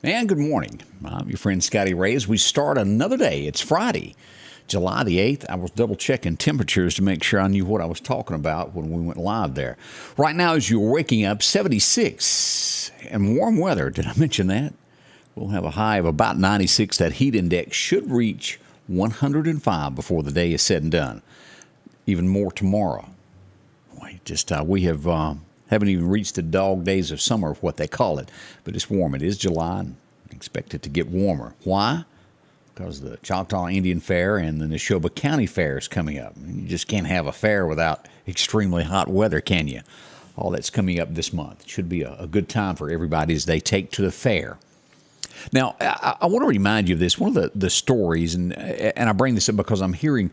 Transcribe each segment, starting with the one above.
And good morning. I'm your friend Scotty Ray as we start another day. It's Friday, July the 8th. I was double checking temperatures to make sure I knew what I was talking about when we went live there. Right now, as you're waking up, 76 and warm weather. Did I mention that? We'll have a high of about 96. That heat index should reach 105 before the day is said and done. Even more tomorrow. We haven't even reached the dog days of summer, what they call it. But it's warm. It is July and expect it to get warmer. Why? Because the Choctaw Indian Fair and the Neshoba County Fair is coming up. You just can't have a fair without extremely hot weather, can you? All that's coming up this month. It should be a good time for everybody as they take to the fair. Now, I want to remind you of this. One of the stories, and I bring this up because I'm hearing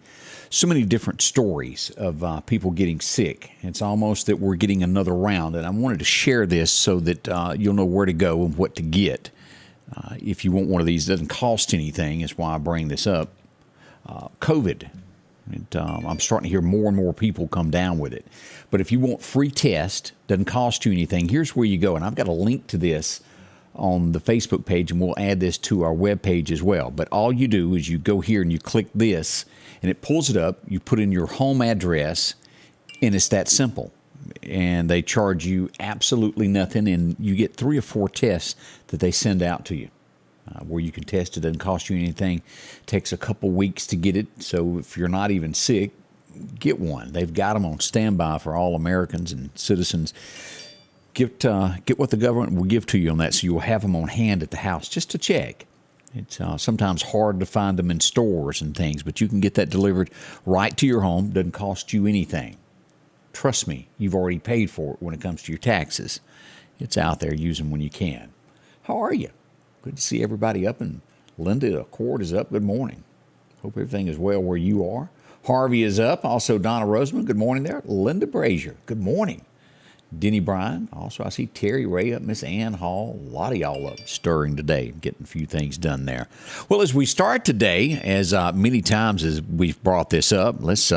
so many different stories of people getting sick. It's almost that we're getting another round, and I wanted to share this so that you'll know where to go and what to get. If you want one of these, it doesn't cost anything. That's why I bring this up. COVID. I'm starting to hear more and more people come down with it. But if you want free test, doesn't cost you anything, here's where you go. And I've got a link to this on the Facebook page, and we'll add this to our web page as well. But all you do is you go here and you click this, and it pulls it up. You put in your home address, and it's that simple. And they charge you absolutely nothing, and you get 3 or 4 tests that they send out to you where you can test. It doesn't cost you anything. It takes a couple weeks to get it, so if you're not even sick, get one. They've got them on standby for all Americans and citizens. Get what the government will give to you on that, so you'll have them on hand at the house just to check. It's sometimes hard to find them in stores and things, but you can get that delivered right to your home. Doesn't cost you anything. Trust me, you've already paid for it when it comes to your taxes. It's out there. Use them when you can. How are you? Good to see everybody up, and Linda Accord is up. Good morning. Hope everything is well where you are. Harvey is up. Also, Donna Roseman. Good morning there. Linda Brazier. Good morning. Denny Bryan. Also, I see Terry Ray up, Miss Ann Hall. A lot of y'all up stirring today, getting a few things done there. Well, as we start today, as many times as we've brought this up, let's,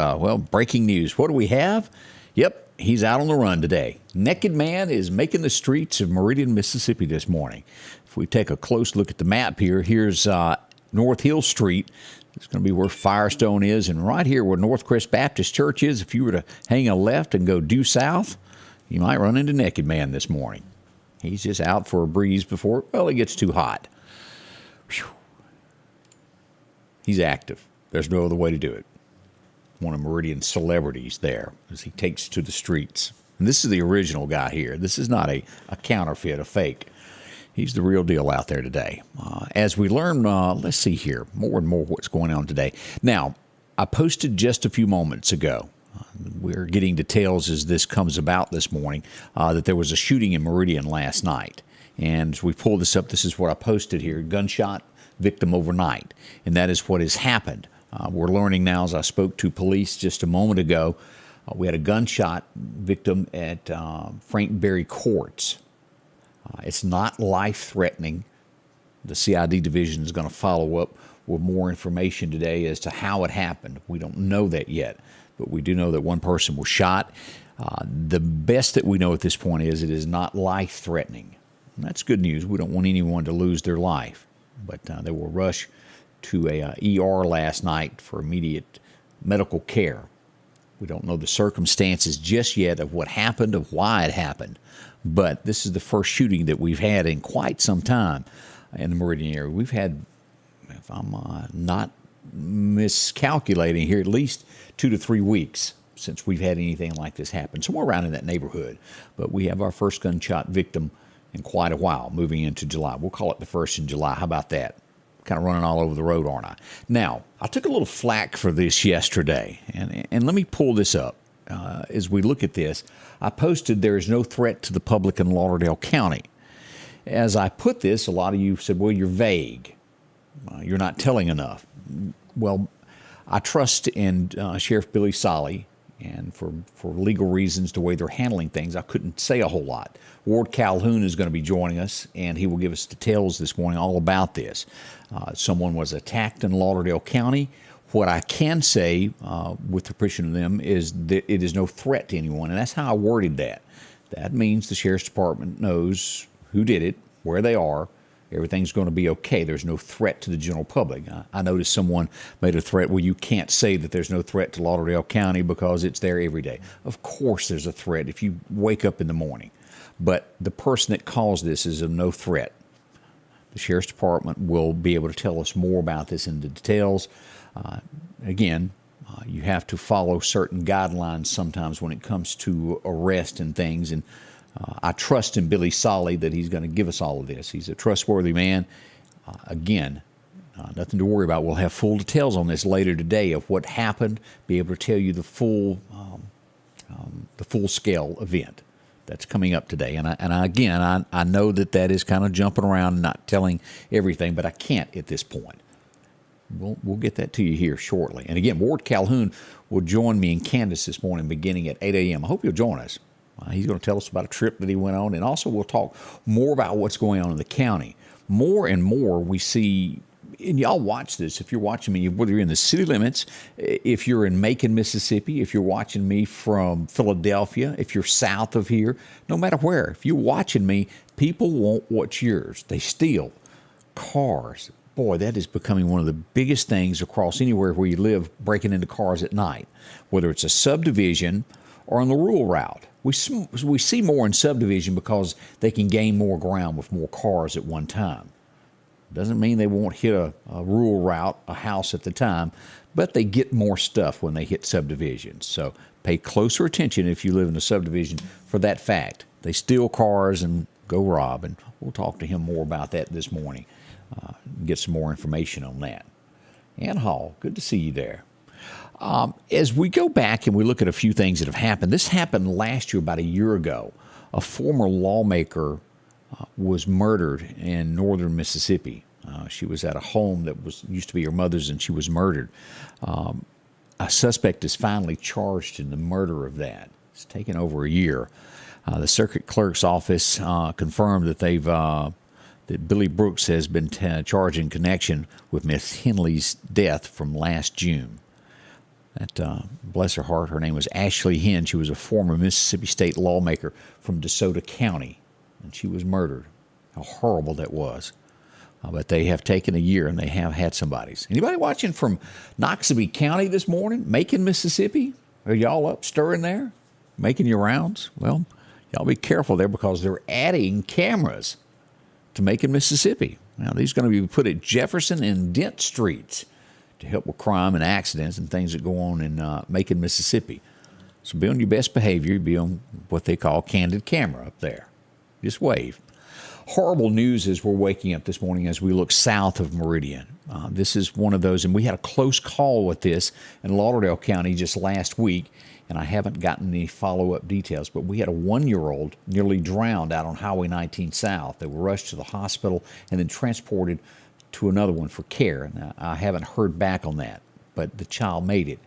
breaking news. What do we have? Yep, he's out on the run today. Naked Man is making the streets of Meridian, Mississippi this morning. If we take a close look at the map here, here's North Hill Street. It's going to be where Firestone is, and right here where Northcrest Baptist Church is, if you were to hang a left and go due south, you might run into Naked Man this morning. He's just out for a breeze before, it gets too hot. Whew. He's active. There's no other way to do it. One of Meridian's celebrities there as he takes to the streets. And this is the original guy here. This is not a counterfeit, a fake. He's the real deal out there today. As we learn, let's see here, more and more what's going on today. Now, I posted just a few moments ago. We're getting details as this comes about this morning that there was a shooting in Meridian last night. And as we pull this up, this is what I posted here. Gunshot victim overnight. And that is what has happened. We're learning now, as I spoke to police just a moment ago, we had a gunshot victim at Frank Berry Courts. It's not life-threatening. The CID division is going to follow up with more information today as to how it happened. We don't know that yet, but we do know that one person was shot. The best that we know at this point is it is not life-threatening. And that's good news. We don't want anyone to lose their life, but they will rush to a ER last night for immediate medical care. We don't know the circumstances just yet of what happened, of why it happened, but this is the first shooting that we've had in quite some time in the Meridian area. We've had, if I'm not miscalculating here, at least 2 to 3 weeks since we've had anything like this happen, somewhere around in that neighborhood. But we have our first gunshot victim in quite a while moving into July. We'll call it the 1st in July. How about that? Kind of running all over the road, aren't I? Now, I took a little flack for this yesterday, and let me pull this up. As we look at this, I posted there is no threat to the public in Lauderdale County. As I put this, a lot of you said, well, you're vague. You're not telling enough. Well, I trust in Sheriff Billy Solly, and for legal reasons, the way they're handling things, I couldn't say a whole lot. Ward Calhoun is going to be joining us, and he will give us details this morning all about this. Someone was attacked in Lauderdale County. What I can say, with the permission of them, is that it is no threat to anyone, and that's how I worded that. That means the Sheriff's Department knows who did it, where they are, everything's going to be okay. There's no threat to the general public. I noticed someone made a threat, well, you can't say that there's no threat to Lauderdale County because it's there every day. Of course there's a threat if you wake up in the morning. But the person that caused this is of no threat. The Sheriff's Department will be able to tell us more about this in the details. You have to follow certain guidelines sometimes when it comes to arrest and things. And I trust in Billy Solly that he's going to give us all of this. He's a trustworthy man. Nothing to worry about. We'll have full details on this later today of what happened, be able to tell you the full scale event that's coming up today. And I know that is kind of jumping around and not telling everything, but I can't at this point. We'll get that to you here shortly. And again, Ward Calhoun will join me and Candace this morning beginning at 8 a.m. I hope you'll join us. He's going to tell us about a trip that he went on, and also we'll talk more about what's going on in the county. More and more we see, and y'all watch this, if you're watching me, whether you're in the city limits, if you're in Macon, Mississippi, if you're watching me from Philadelphia, if you're south of here, no matter where, if you're watching me, people want what's yours. They steal cars. Boy, that is becoming one of the biggest things across anywhere where you live, breaking into cars at night, whether it's a subdivision or on the rural route. We see more in subdivision because they can gain more ground with more cars at one time. Doesn't mean they won't hit a rural route, a house at the time, but they get more stuff when they hit subdivisions. So pay closer attention if you live in a subdivision for that fact. They steal cars and go rob, and we'll talk to him more about that this morning. Get some more information on that. Ann Hall, good to see you there. As we go back and we look at a few things that have happened, this happened last year, about a year ago. A former lawmaker was murdered in northern Mississippi. She was at a home that used to be her mother's, and she was murdered. A suspect is finally charged in the murder of that. It's taken over a year. The circuit clerk's office confirmed that that Billy Brooks has been charged in connection with Miss Henley's death from last June. Bless her heart, her name was Ashley Henn. She was a former Mississippi State lawmaker from DeSoto County, and she was murdered. How horrible that was. But they have taken a year, and they have had somebody's. Anybody watching from Noxubee County this morning, Macon, Mississippi? Are y'all up stirring there, making your rounds? Well, y'all be careful there because they're adding cameras to Macon, Mississippi. Now, these are going to be put at Jefferson and Dent Streets to help with crime and accidents and things that go on in Macon, Mississippi. So be on your best behavior. Be on what they call candid camera up there. Just wave. Horrible news as we're waking up this morning as we look south of Meridian. This is one of those, and we had a close call with this in Lauderdale County just last week, and I haven't gotten any follow-up details, but we had a 1-year-old nearly drowned out on Highway 19 South. They were rushed to the hospital and then transported to another one for care. Now, I haven't heard back on that, but the child made it.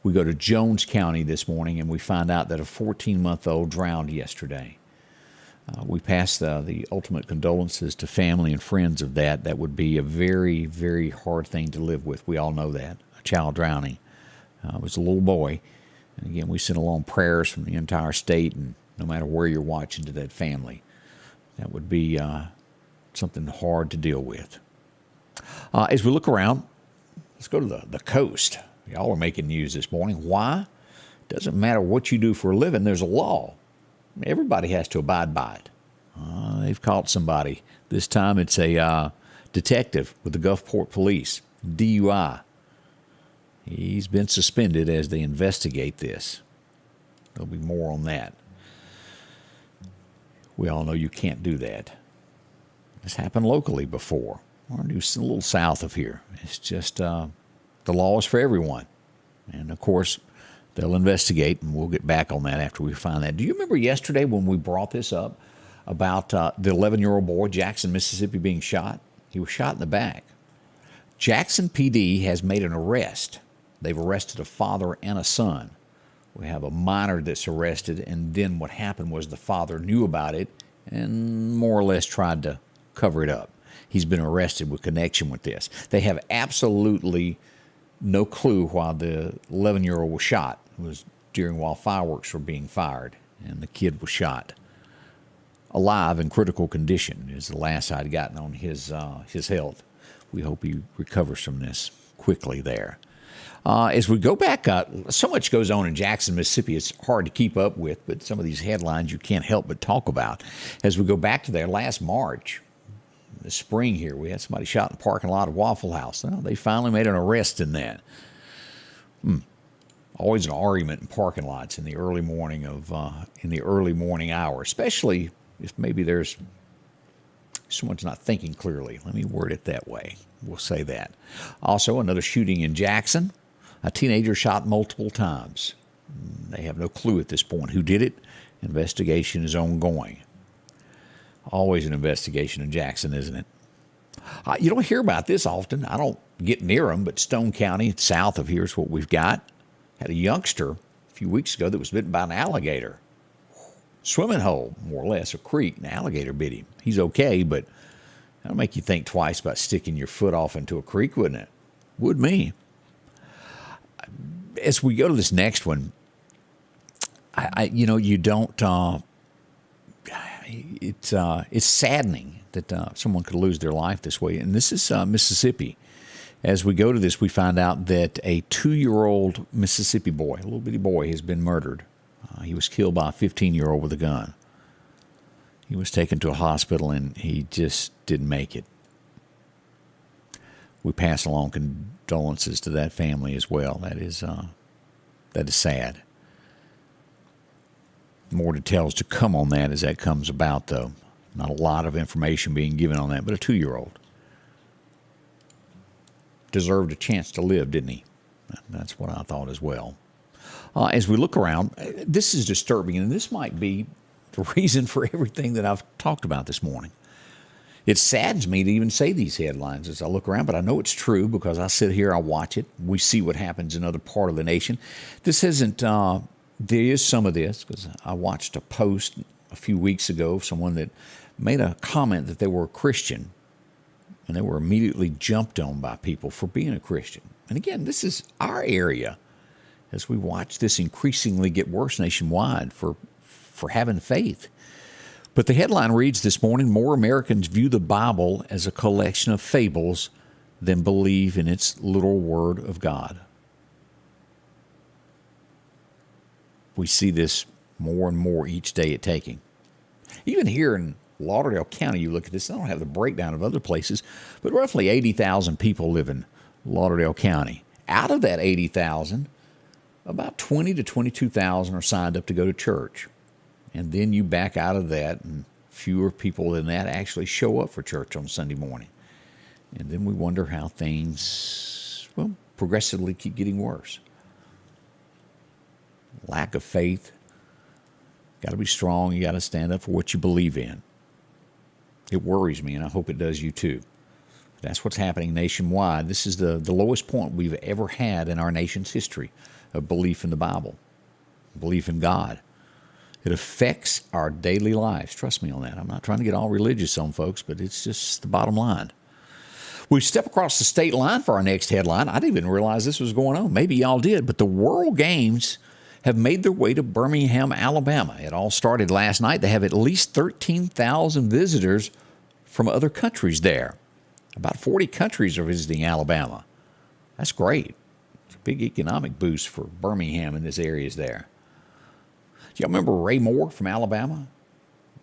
We go to Jones County this morning, and we find out that a 14-month-old drowned yesterday. We pass the ultimate condolences to family and friends of that. That would be a very, very hard thing to live with. We all know that. A child drowning. It was a little boy. And again, we send along prayers from the entire state, and no matter where you're watching, to that family. That would be something hard to deal with. As we look around, let's go to the coast. Y'all are making news this morning. Why? Doesn't matter what you do for a living. There's a law. Everybody has to abide by it. They've caught somebody. This time it's a detective with the Gulfport Police, DUI. He's been suspended as they investigate this. There'll be more on that. We all know you can't do that. It's happened locally before. We're a little south of here. It's just the law is for everyone. And, of course, they'll investigate, and we'll get back on that after we find that. Do you remember yesterday when we brought this up about the 11-year-old boy, Jackson, Mississippi, being shot? He was shot in the back. Jackson PD has made an arrest. They've arrested a father and a son. We have a minor that's arrested, and then what happened was the father knew about it and more or less tried to cover it up. He's been arrested with connection with this. They have absolutely no clue why the 11-year-old was shot. It was while fireworks were being fired, and the kid was shot. alive in critical condition is the last I'd gotten on his health. We hope he recovers from this quickly there. As we go back, so much goes on in Jackson, Mississippi, it's hard to keep up with, but some of these headlines you can't help but talk about. As we go back to there, last March, the spring here, we had somebody shot in the parking lot of Waffle House. Well, they finally made an arrest in that. Always an argument in parking lots in the early morning hour, especially if maybe there's someone's not thinking clearly. Let me word it that way. We'll say that. Also, another shooting in Jackson. A teenager shot multiple times. They have no clue at this point who did it. Investigation is ongoing. Always an investigation in Jackson, isn't it? You don't hear about this often. I don't get near them, but Stone County, south of here, is what we've got. Had a youngster a few weeks ago that was bitten by an alligator. Swimming hole, more or less, a creek. An alligator bit him. He's okay, but that'll make you think twice about sticking your foot off into a creek, wouldn't it? Would me. As we go to this next one, you don't. It's saddening that someone could lose their life this way, and this is Mississippi. As we go to this, we find out that a 2-year-old Mississippi boy, a little bitty boy, has been murdered. He was killed by a 15-year-old with a gun. He was taken to a hospital, and he just didn't make it. We pass along condolences to that family as well. That is sad. More details to come on that as that comes about, though. Not a lot of information being given on that, but a 2-year-old deserved a chance to live, didn't he? That's what I thought as well. As we look around, this is disturbing, and this might be the reason for everything that I've talked about this morning. It saddens me to even say these headlines as I look around, but I know it's true because I sit here, I watch it. We see what happens in other part of the nation. This isn't, there is some of this because I watched a post a few weeks ago of someone that made a comment that they were a Christian, and they were immediately jumped on by people for being a Christian. And again, this is our area as we watch this increasingly get worse nationwide for having faith. But the headline reads this morning, more Americans view the Bible as a collection of fables than believe in its literal word of God. We see this more and more each day it's taking. Even here in Lauderdale County, you look at this, I don't have the breakdown of other places, but roughly 80,000 people live in Lauderdale County. Out of that 80,000, about 20 to 22,000 are signed up to go to church. And then you back out of that, and fewer people than that actually show up for church on Sunday morning. And then we wonder how things, progressively keep getting worse. Lack of faith. Got to be strong. You got to stand up for what you believe in. It worries me, and I hope it does you too. That's what's happening nationwide. This is the lowest point we've ever had in our nation's history of belief in the Bible, belief in God. It affects our daily lives. Trust me on that. I'm not trying to get all religious on folks, but it's just the bottom line. We step across the state line for our next headline. I didn't even realize this was going on. Maybe y'all did, but the World Games have made their way to Birmingham, Alabama. It all started last night. They have at least 13,000 visitors from other countries there. About 40 countries are visiting Alabama. That's great. It's a big economic boost for Birmingham and this areas there. Do y'all remember Ray Moore from Alabama?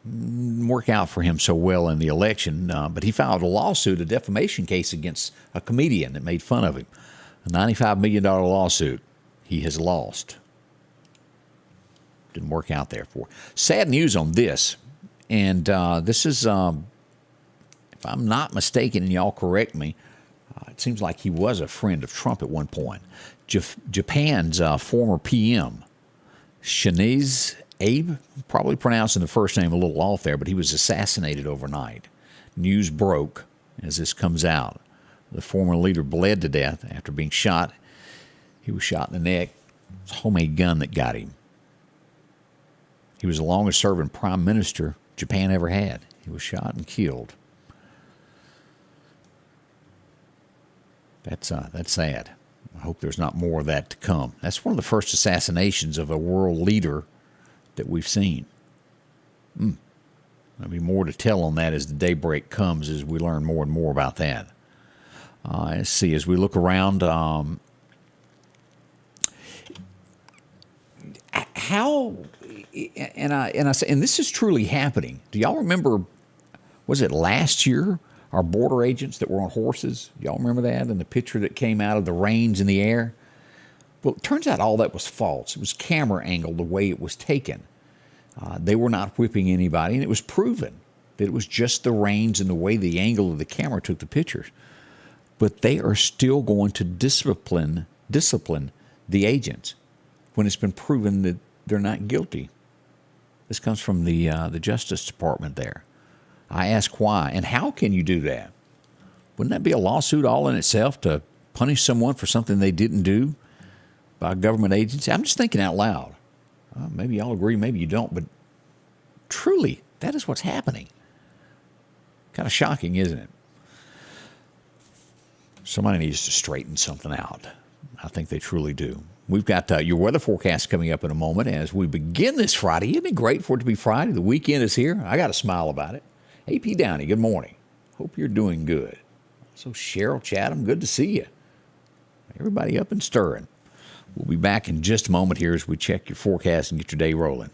Didn't work out for him so well in the election, but he filed a lawsuit, a defamation case against a comedian that made fun of him. A $95 million lawsuit he has lost. Didn't work out there for. Sad news on this, and this is, if I'm not mistaken, and y'all correct me, it seems like he was a friend of Trump at one point. Japan's former PM, Shinzo Abe, probably pronouncing the first name a little off there, but he was assassinated overnight. News broke as this comes out. The former leader bled to death after being shot. He was shot in the neck. It was a homemade gun that got him. He was the longest-serving prime minister Japan ever had. He was shot and killed. That's sad. I hope there's not more of that to come. That's one of the first assassinations of a world leader that we've seen. There'll be more to tell on that as the daybreak comes, as we learn more and more about that. Let's see, as we look around, how, and this is truly happening. Do y'all remember, was it last year, our border agents that were on horses? Y'all remember that? And the picture that came out of the reins in the air? Well, it turns out all that was false. It was camera angle, the way it was taken. They were not whipping anybody, and it was proven that it was just the reins and the way the angle of the camera took the pictures. But they are still going to discipline the agents when it's been proven that they're not guilty. This comes from the Justice Department there. I ask why, and how can you do that? Wouldn't that be a lawsuit all in itself to punish someone for something they didn't do by a government agency? I'm just thinking out loud. Maybe y'all agree, maybe you don't, but truly, that is what's happening. Kind of shocking, isn't it? Somebody needs to straighten something out. I think they truly do. We've got your weather forecast coming up in a moment as we begin this Friday. Isn't it great for it to be Friday? The weekend is here. I got a smile about it. AP Downey, good morning. Hope you're doing good. So Cheryl Chatham, good to see you. Everybody up and stirring. We'll be back in just a moment here as we check your forecast and get your day rolling.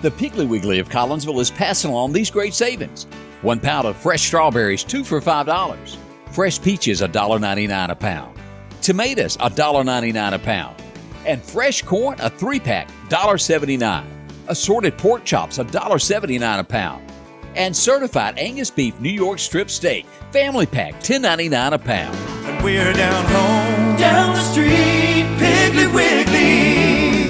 The Piggly Wiggly of Collinsville is passing along these great savings. 1 pound of fresh strawberries, 2 for $5. Fresh peaches, $1.99 a pound. Tomatoes, $1.99 a pound. And fresh corn, a 3-pack, $1.79. Assorted pork chops, $1.79 a pound. And certified Angus beef New York strip steak, family pack, $10.99 a pound. And we're down home, down the street, Piggly Wiggly.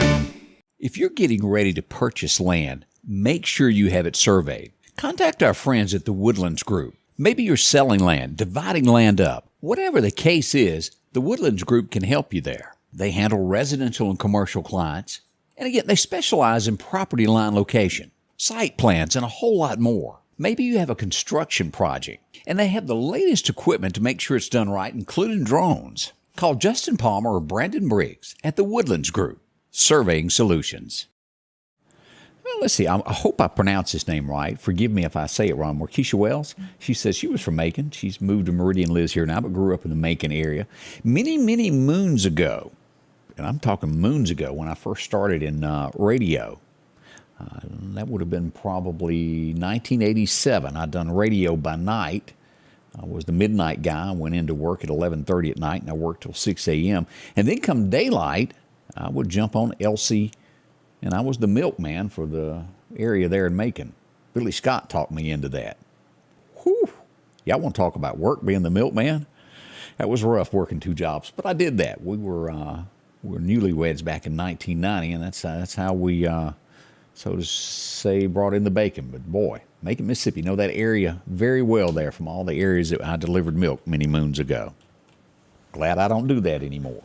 If you're getting ready to purchase land, make sure you have it surveyed. Contact our friends at the Woodlands Group. Maybe you're selling land, dividing land up. Whatever the case is, the Woodlands Group can help you there. They handle residential and commercial clients. And again, they specialize in property line location, site plans, and a whole lot more. Maybe you have a construction project, and they have the latest equipment to make sure it's done right, including drones. Call Justin Palmer or Brandon Briggs at the Woodlands Group, Surveying Solutions. Well, let's see. I hope I pronounce his name right. Forgive me if I say it wrong. Markeisha Wells, she says she was from Macon. She's moved to Meridian, lives here now, but grew up in the Macon area. Many, many moons ago, and I'm talking moons ago, when I first started in radio, that would have been probably 1987. I'd done radio by night. I was the midnight guy. I went into work at 11:30 at night, and I worked till 6 a.m. And then come daylight, I would jump on Elsie, and I was the milkman for the area there in Macon. Billy Scott talked me into that. Whew. Y'all want to talk about work, being the milkman? That was rough, working 2 jobs, but I did that. We were newlyweds back in 1990, and that's how we, so to say, brought in the bacon. But boy, Macon, Mississippi, know that area very well there from all the areas that I delivered milk many moons ago. Glad I don't do that anymore.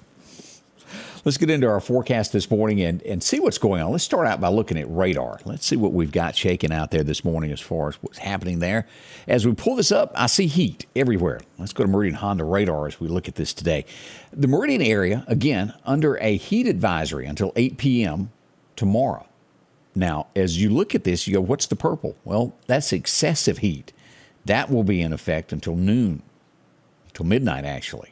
Let's get into our forecast this morning and see what's going on. Let's start out by looking at radar. Let's see what we've got shaking out there this morning as far as what's happening there. As we pull this up, I see heat everywhere. Let's go to Meridian Honda radar as we look at this today. The Meridian area, again, under a heat advisory until 8 p.m. tomorrow. Now, as you look at this, you go, what's the purple? Well, that's excessive heat. That will be in effect until noon, until midnight, actually.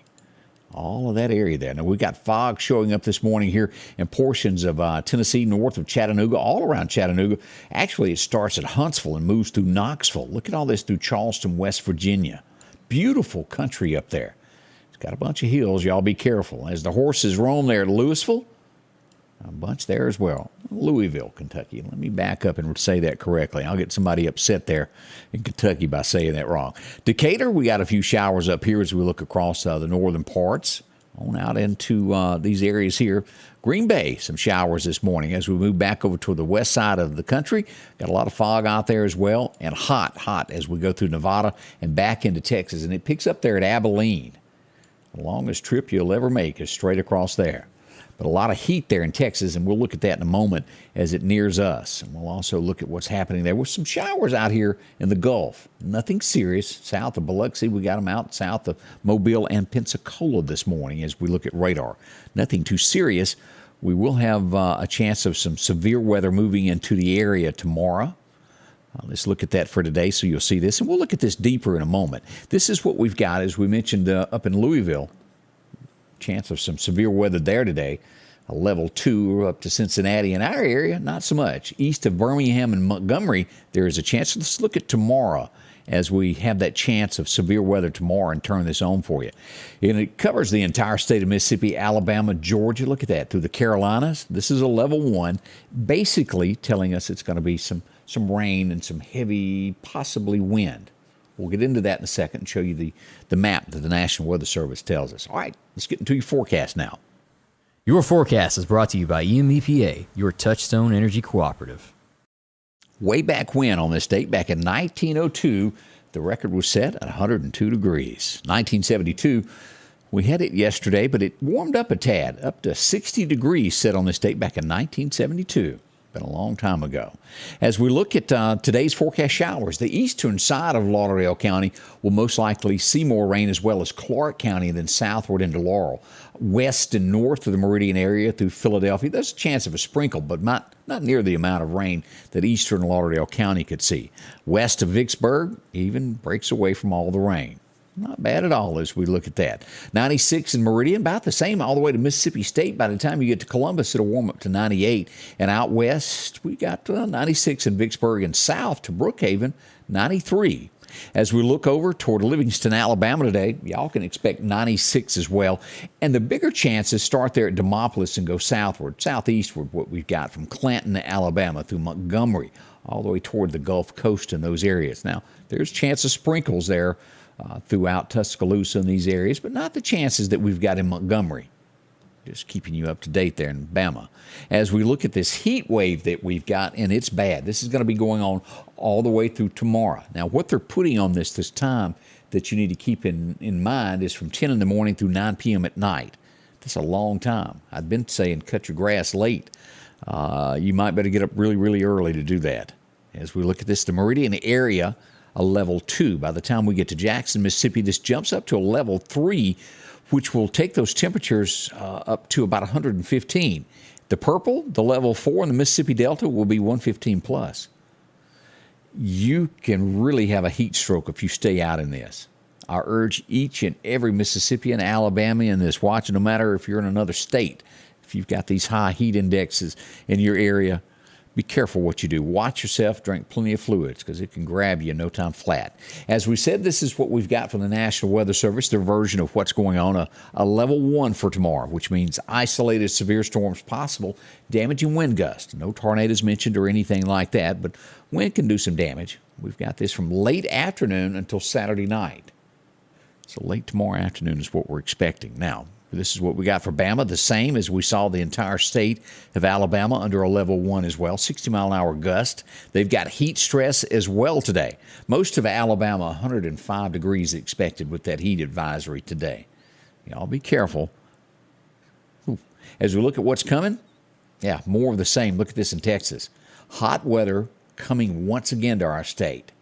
All of that area there. Now, we've got fog showing up this morning here in portions of Tennessee, north of Chattanooga, all around Chattanooga. Actually, it starts at Huntsville and moves through Knoxville. Look at all this through Charleston, West Virginia. Beautiful country up there. It's got a bunch of hills. Y'all be careful. As the horses roam there at Louisville, a bunch there as well. Louisville, Kentucky. Let me back up and say that correctly. I'll get somebody upset there in Kentucky by saying that wrong. Decatur, we got a few showers up here as we look across the northern parts on out into these areas here. Green Bay, some showers this morning as we move back over to the west side of the country. Got a lot of fog out there as well, and hot as we go through Nevada and back into Texas. And it picks up there at Abilene. The longest trip you'll ever make is straight across there. But a lot of heat there in Texas, and we'll look at that in a moment as it nears us. And we'll also look at what's happening there with some showers out here in the Gulf. Nothing serious. South of Biloxi, we got them out south of Mobile and Pensacola this morning as we look at radar. Nothing too serious. We will have a chance of some severe weather moving into the area tomorrow. Let's look at that for today so you'll see this. And we'll look at this deeper in a moment. This is what we've got, as we mentioned, up in Louisville. Chance of some severe weather there today. A level 2 up to Cincinnati. In our area, not so much. East of Birmingham and Montgomery, there is a chance. Let's look at tomorrow as we have that chance of severe weather tomorrow and turn this on for you. And it covers the entire state of Mississippi, Alabama, Georgia. Look at that. Through the Carolinas. This is a level 1, basically telling us it's going to be some rain and some heavy, possibly wind. We'll get into that in a second and show you the map that the National Weather Service tells us. All right, let's get into your forecast now. Your forecast is brought to you by EMEPA, your Touchstone Energy Cooperative. Way back when on this date, back in 1902, the record was set at 102 degrees. 1972, we had it yesterday, but it warmed up a tad, up to 60 degrees set on this date back in 1972. Been a long time ago. As we look at today's forecast showers, the eastern side of Lauderdale County will most likely see more rain, as well as Clark County and then southward into Laurel. West and north of the Meridian area through Philadelphia, there's a chance of a sprinkle, but not near the amount of rain that eastern Lauderdale County could see. West of Vicksburg even breaks away from all the rain. Not bad at all as we look at that. 96 in Meridian, about the same all the way to Mississippi State. By the time you get to Columbus, it'll warm up to 98. And out west, we got 96 in Vicksburg, and south to Brookhaven, 93. As we look over toward Livingston, Alabama today, y'all can expect 96 as well. And the bigger chances start there at Demopolis and go southward, southeastward, what we've got from Clanton, Alabama, through Montgomery, all the way toward the Gulf Coast in those areas. Now, there's a chance of sprinkles there throughout Tuscaloosa in these areas, but not the chances that we've got in Montgomery. Just keeping you up to date there in Bama. As we look at this heat wave that we've got, and it's bad. This is going to be going on all the way through tomorrow. Now, what they're putting on this time that you need to keep in mind is from 10 in the morning through 9 p.m. at night. That's a long time. I've been saying cut your grass late. You might better get up really, really early to do that. As we look at this, the Meridian area, a level 2. By the time we get to Jackson, Mississippi, this jumps up to a level 3, which will take those temperatures up to about 115. The purple, the level 4 in the Mississippi Delta, will be 115 plus. You can really have a heat stroke if you stay out in this. I urge each and every Mississippian, Alabamian that's watching, no matter if you're in another state, if you've got these high heat indexes in your area, be careful what you do. Watch yourself, drink plenty of fluids, because it can grab you in no time flat. As we said, this is what we've got from the National Weather Service, their version of what's going on, a level 1 for tomorrow, which means isolated severe storms possible, damaging wind gusts. No tornadoes mentioned or anything like that, but wind can do some damage. We've got this from late afternoon until Saturday night. So late tomorrow afternoon is what we're expecting. Now, this is what we got for Bama, the same as we saw the entire state of Alabama under a level 1 as well, 60-mile-an-hour gust. They've got heat stress as well today. Most of Alabama, 105 degrees expected with that heat advisory today. Y'all be careful. As we look at what's coming, yeah, more of the same. Look at this in Texas. Hot weather coming once again to our state.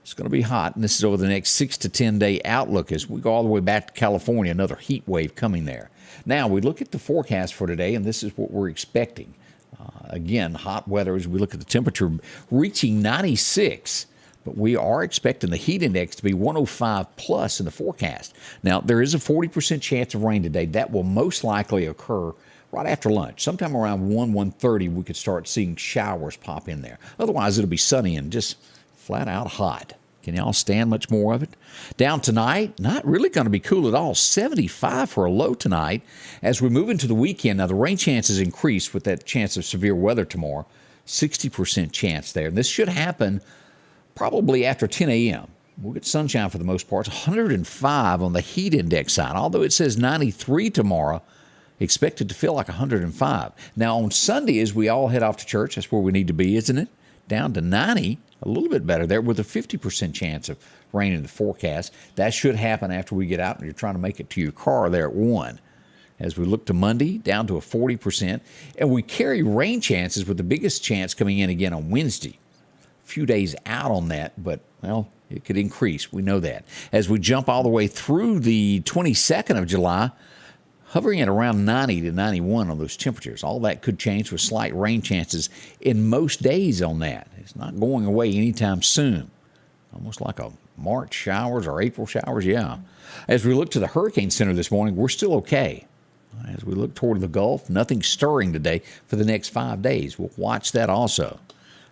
It's going to be hot, and this is over the next 6 to 10-day outlook as we go all the way back to California, another heat wave coming there. Now, we look at the forecast for today, and this is what we're expecting. Again, hot weather as we look at the temperature reaching 96, but we are expecting the heat index to be 105 plus in the forecast. Now, there is a 40% chance of rain today. That will most likely occur right after lunch. Sometime around 1:30, we could start seeing showers pop in there. Otherwise, it'll be sunny and just flat out hot. Can y'all stand much more of it? Down tonight, not really going to be cool at all. 75 for a low tonight. As we move into the weekend, now the rain chances increase with that chance of severe weather tomorrow. 60% chance there. And this should happen probably after 10 a.m. We'll get sunshine for the most part. 105 on the heat index side. Although it says 93 tomorrow, expected to feel like 105. Now on Sunday, as we all head off to church, that's where we need to be, isn't it? Down to 90. A little bit better there with a 50% chance of rain in the forecast. That should happen after we get out and you're trying to make it to your car there at 1. As we look to Monday, down to a 40%. And we carry rain chances with the biggest chance coming in again on Wednesday. A few days out on that, but, well, it could increase. We know that. As we jump all the way through the 22nd of July, hovering at around 90 to 91 on those temperatures. All that could change with slight rain chances in most days on that. It's not going away anytime soon. Almost like a March showers or April showers, yeah. As we look to the Hurricane Center this morning, we're still okay. As we look toward the Gulf, nothing stirring today for the next 5 days. We'll watch that also.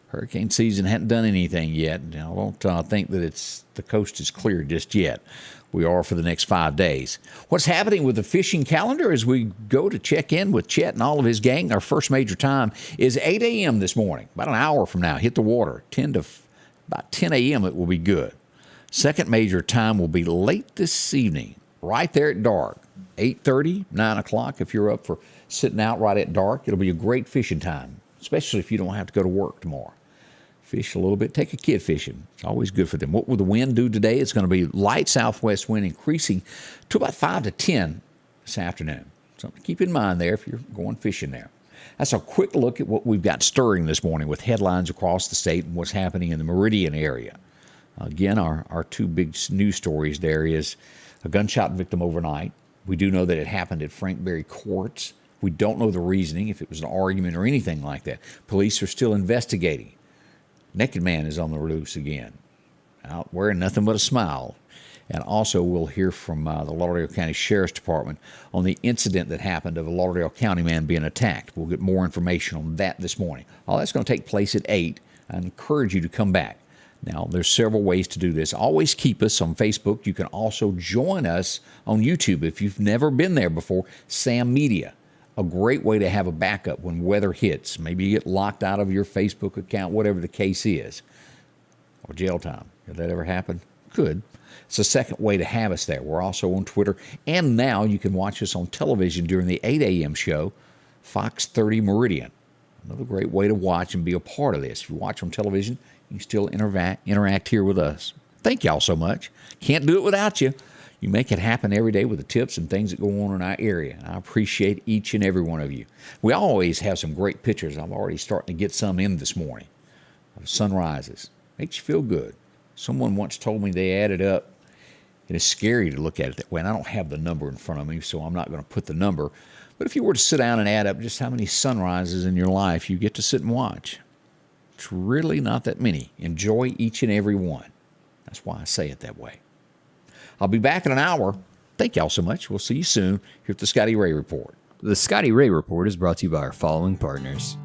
Hurricane season hadn't done anything yet. I don't think that the coast is clear just yet. We are for the next 5 days. What's happening with the fishing calendar as we go to check in with Chet and all of his gang? Our first major time is 8 a.m. this morning, about an hour from now. Hit the water. About 10 a.m. it will be good. Second major time will be late this evening, right there at dark. 8:30, 9 o'clock. If you're up for sitting out right at dark, it'll be a great fishing time, especially if you don't have to go to work tomorrow. Fish a little bit. Take a kid fishing. It's always good for them. What will the wind do today? It's going to be light southwest wind increasing to about 5 to 10 this afternoon. Something to keep in mind there if you're going fishing there. That's a quick look at what we've got stirring this morning with headlines across the state and what's happening in the Meridian area. Again, our two big news stories there is a gunshot victim overnight. We do know that it happened at Frankberry Courts. We don't know the reasoning, if it was an argument or anything like that. Police are still investigating. Naked man is on the loose again, out wearing nothing but a smile. And also we'll hear from the Lauderdale County Sheriff's Department on the incident that happened of a Lauderdale County man being attacked. We'll get more information on that this morning. All that's going to take place at 8. I encourage you to come back. Now, there's several ways to do this. Always keep us on Facebook. You can also join us on YouTube if you've never been there before. Sam Media, a great way to have a backup when weather hits. Maybe you get locked out of your Facebook account, whatever the case is, or jail time. Did that ever happen? Could. It's a second way to have us there. We're also on Twitter, and now you can watch us on television during the 8 a.m. show, Fox 30 Meridian. Another great way to watch and be a part of this. If you watch on television, you can still interact here with us. Thank y'all so much. Can't do it without you. You make it happen every day with the tips and things that go on in our area. I appreciate each and every one of you. We always have some great pictures. I'm already starting to get some in this morning of sunrises. Makes you feel good. Someone once told me they added up, and it's scary to look at it that way. And I don't have the number in front of me, so I'm not going to put the number. But if you were to sit down and add up just how many sunrises in your life you get to sit and watch, it's really not that many. Enjoy each and every one. That's why I say it that way. I'll be back in an hour. Thank y'all so much. We'll see you soon here at the Scotty Ray Report. The Scotty Ray Report is brought to you by our following partners: